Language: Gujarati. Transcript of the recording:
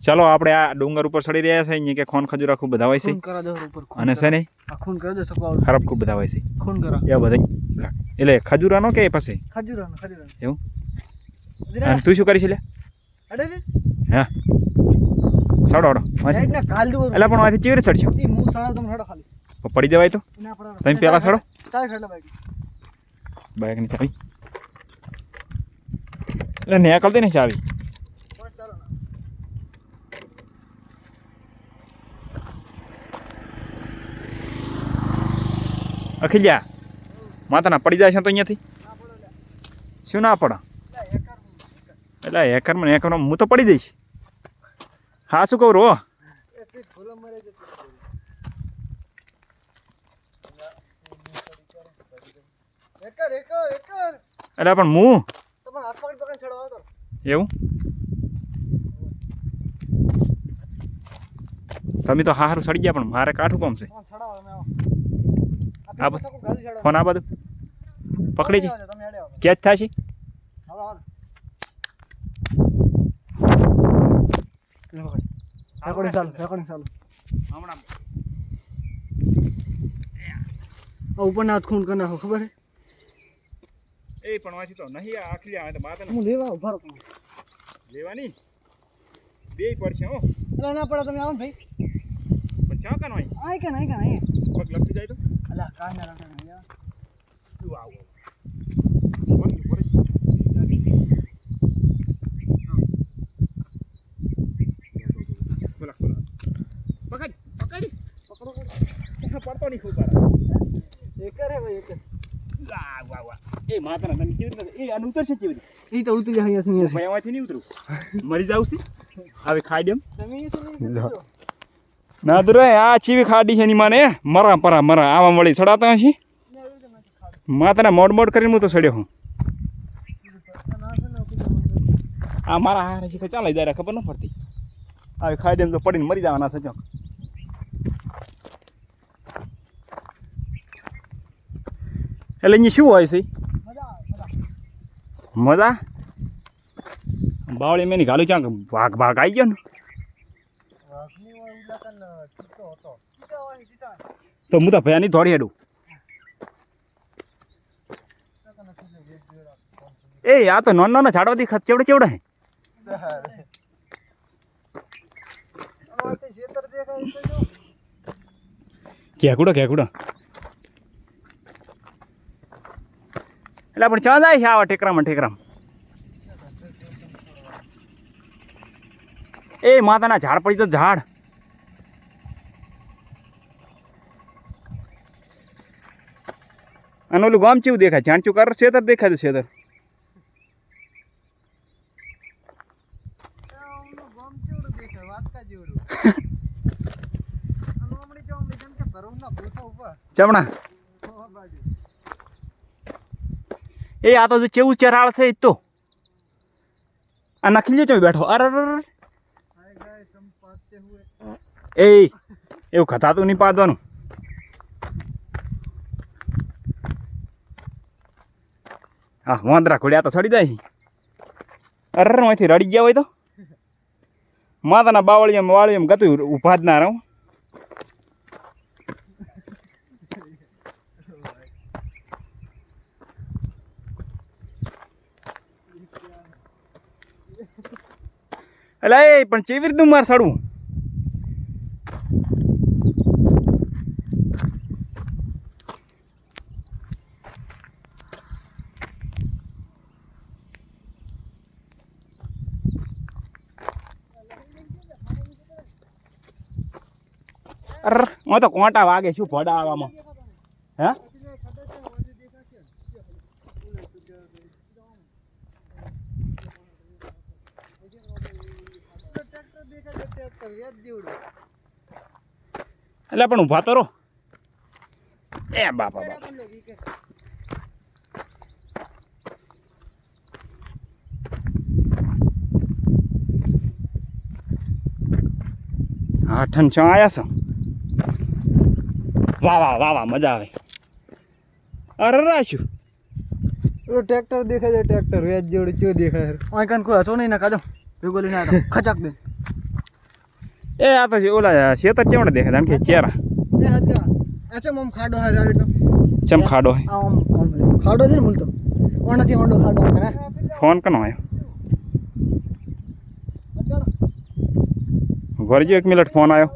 ચાલો આપણે આ ડુંગર ઉપર ચડી રહ્યા છે અહીંયા કે ખોન ખજૂરા ખૂબ બધા હોય છે અને છે ને ખૂન કરી દો સકો ખરાબ ખૂબ બધા હોય છે ખૂન કરો એ બધા એટલે ખજૂરાનો કે પછી ખજૂરાનો એવું અને તું શું કરીશ લે અડે હા સડો એટલે કાલ દો એટલે પણ આથી કેવી રીતે ચડશો ઈ હું સડા તમે સડો ખાલી પડી જવાય તો ના પડે તમે પેલા સડો ચાલ સડો બાઈક ની ચાવી એટલે નીકળતી ને ચાવી અખિલ્યા માતાના પડી જાય છે તો અહીંયાથી શું ના પડે એટલે એકરમાં હું તો પડી જઈશ હા શું કહું રો એટલે પણ હું એવું તમે તો હારું સડી ગયા પણ મારે કાઠું કોમ છે ફોન આ બધું પકડી છે કેચ થાય છે ઉપર ના ખૂન કરી નાખો ખબર એ પણ વાંચી તો નહીં આખરી આવે તો માતા હું લેવા ઉભા રહો લેવાની બે પડશે હો ના પડે તમે આવો ભાઈ પણ ચા કાનો આય કે નહીં પગ લપસી જાય તો અલા કાન ના રાખે નહીં તું આવો પડતો નહીં ખૂબ એક રે ભાઈ એક વાહ એ માતાના તને કેવી રીતે એ આનું ઉતરશે કેવી રીતે ઈ તો ઉતરી જાય અહીંયા ભાઈ આમાંથી નહીં ઉતરું મરી જાવ છે હવે ખાઈ દેમ તમે ના તો રે આ ચીવી ખાડી છે ની માને મરા આવા વળી સડાતા હશે માતાના મોડ કરીને હું તો સડ્યો હું આ મારા હારે છે ચાલે જાય ખબર ન પડતી હવે ખાઈ દેમ તો પડીને મરી જવાના છે ચોક એટલે અહીંયા શું હોય છે મજા બાવળી મેની ઘાલું ક્યાંક ભાગ આવી ગયો ને તો હું તો ભયાની દોડી હેડું એ આ તો નાના ઝાડવાથી ચેવડે હે કેકુડો એટલે પણ ચા જાય છે આવા ટેકરામાં એ માતાના ઝાડ પડી તો ઝાડ અને ઓલું ગામ કેવું દેખાય જાણચું કર છેતર દેખાય તો છેતર ચમણા એ આ તો ચેવું ચરાળ છે એ તો આ નખી લ્યો બેઠો અરે એ એવું ખતાતું નહીં પાડવાનું હા વાંદરા ખોડ્યા તો સડી જાય અરે અહીંથી રડી ગયા હોય તો માતાના વાળી એમ ગતું ઉભા જ ના રહું એટલે એ પણ ચેવી રીતનું મારે સડવું અરે હું તો કોંટા વાગે શું ભડા આવવામાં હે એટલે પણ ઊભા તો રહો એ બાપા હા ઠંચા આવ્યા છો વાહ મજા આવે અરે રાશું ટ્રેક્ટર દેખાય છે ટ્રેક્ટર વેચ જેવડું ચો દેખાય આ કાન કોઈ હતો નહીં ના કાજો ભેગો લઈને આવ્યો ખચાક દે એ આ તો ઓલા શેતર ચેવડે દેખાય કે ચેરા એ હદકા અચ્છા મમ ખાડો હારે આવે તો ચમ ખાડો હોય આમ ખાડો છે ને બોલતો ઓણાથી ઓંડો ખાડો આવે ને ફોન કનો આવ્યો ભરજો 1 મિનિટ ફોન આવ્યો